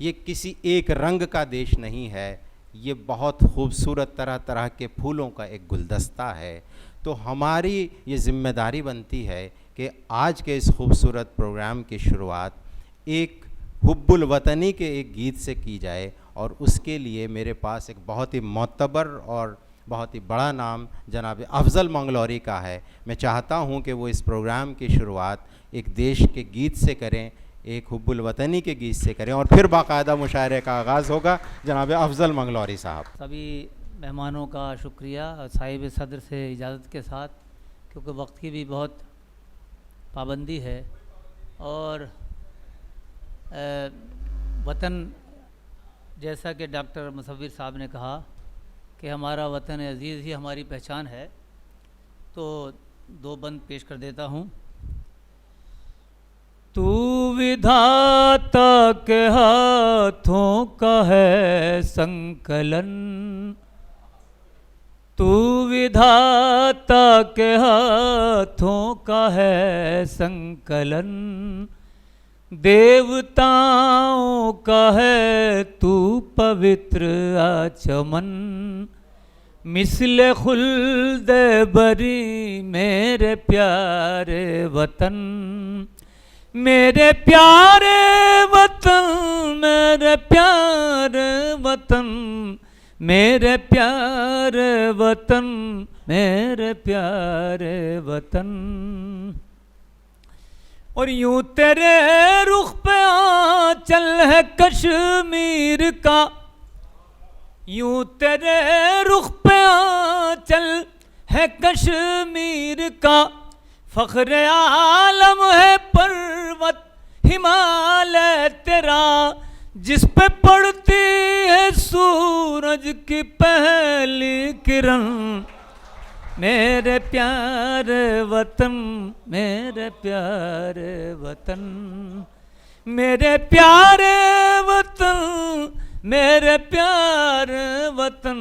ये किसी एक रंग का देश नहीं है, ये बहुत खूबसूरत तरह तरह के फूलों का एक गुलदस्ता है। तो हमारी ये जिम्मेदारी बनती है कि आज के इस खूबसूरत प्रोग्राम की शुरुआत एक हुब्बुल वतनी के एक गीत से की जाए, और उसके लिए मेरे पास एक बहुत ही मोतबर और बहुत ही बड़ा नाम जनाब अफजल मंगलौरी का है। मैं चाहता हूं कि वो इस प्रोग्राम की शुरुआत एक देश के गीत से करें, एक हुब्बुल वतनी के गीत से करें, और फिर बाकायदा मुशायरे का आगाज़ होगा जनाब अफजल मंगलौरी साहब। सभी मेहमानों का शुक्रिया साहिब सदर से इजाज़त के साथ, क्योंकि वक्त की भी बहुत पाबंदी है। और वतन, जैसा कि डॉक्टर मुसव्विर साहब ने कहा कि हमारा वतन अज़ीज़ ही हमारी पहचान है, तो दो बंद पेश कर देता हूँ। तू विधाता के हाथों का है संकलन, तू विधाता के हाथों का है संकलन, देवताओं का है तू पवित्र आचमन, मिसले खुल्द बरी मेरे प्यारे वतन, मेरे प्यारे वतन, मेरे प्यारे वतन, मेरे प्यारे वतन, मेरे प्यारे वतन। और यूं तेरे रुख पे आंचल है कश्मीर का, यूं तेरे रुख पे आंचल है कश्मीर का, फख्र आलम है पर्वत हिमालय तेरा, जिस पे पड़ती है सूरज की पहली किरण, मेरे प्यारे वतन, मेरे प्यारे वतन, मेरे प्यारे वतन, मेरे प्यारे वतन,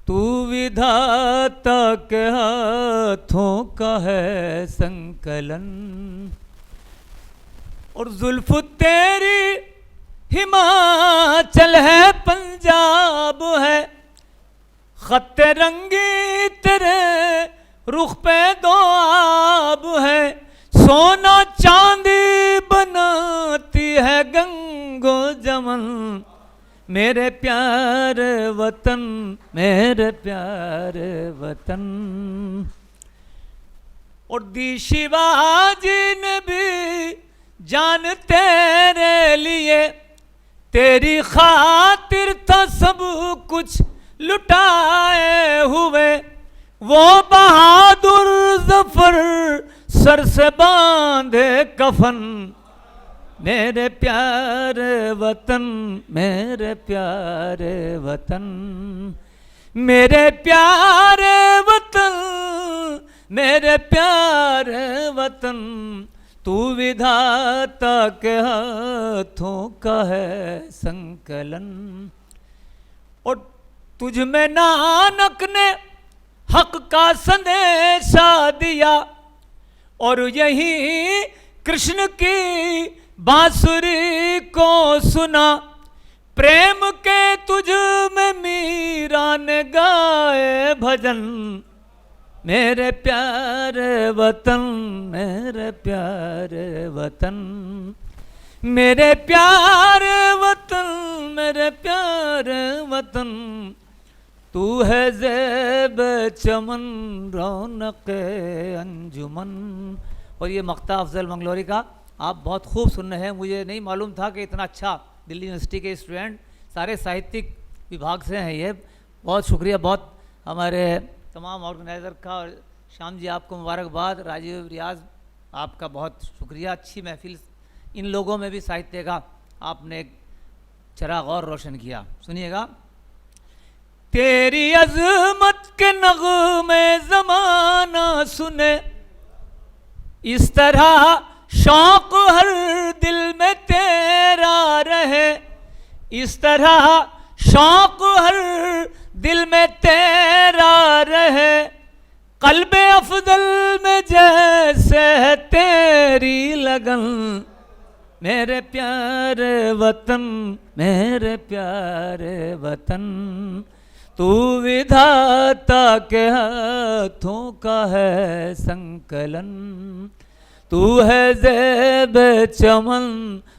तू विधाता के हाथों का है संकलन। और जुल्फ तेरी हिमाचल है पंजाब है, खत्ते रंगी तेरे रुख पे दो आब है, सोना चांदी बनाती है गंगो जमन, मेरे प्यारे वतन, मेरे प्यारे वतन। और दी शिवाजी ने भी जान तेरे लिए, तेरी खातिर था सब कुछ लुटाए हुए, वो बहादुर जफर सर से बांधे कफन, मेरे प्यारे वतन, मेरे प्यारे वतन, मेरे प्यारे वतन, मेरे प्यारे वतन, तू विधाता के हाथों का है संकलन। और तुझ में नानक ने हक का संदेशा दिया, और यही कृष्ण की बांसुरी को सुना, प्रेम के तुझ में मीरा ने गाए भजन, मेरे प्यारे वतन, मेरे प्यारे वतन, मेरे प्यारे वतन, मेरे प्यारे वतन, तू है ज़ेब चमन रौनक अंजुमन। और ये मक्ता अफजल मंगलौरी का आप बहुत खूब सुन रहे हैं। मुझे नहीं मालूम था कि इतना अच्छा दिल्ली यूनिवर्सिटी के स्टूडेंट सारे साहित्यिक विभाग से हैं। ये बहुत शुक्रिया, बहुत हमारे तमाम ऑर्गेनाइज़र का। और श्याम जी आपको मुबारकबाद, राजीव रियाज आपका बहुत शुक्रिया। अच्छी महफिल, इन लोगों में भी साहित्य का आपने एक चिराग और रोशन किया। सुनिएगा। तेरी अज़मत के नग़मे ज़माना सुने, इस तरह शौक़ हर दिल में तेरा रहे, इस तरह शौक़ हर दिल में तेरा रहे, क़ल्बे अफ़ज़ल में जैसे है तेरी लगन, मेरे प्यारे वतन, मेरे प्यारे वतन, तू विधाता के हाथों का है संकलन, तू है ज़ेब चमन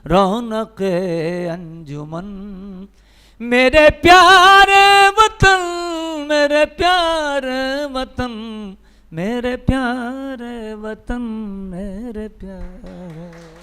रौनक अंजुमन। मेरे प्यारे वतन, मेरे प्यारे वतन, मेरे प्यारे वतन, मेरे प्यारे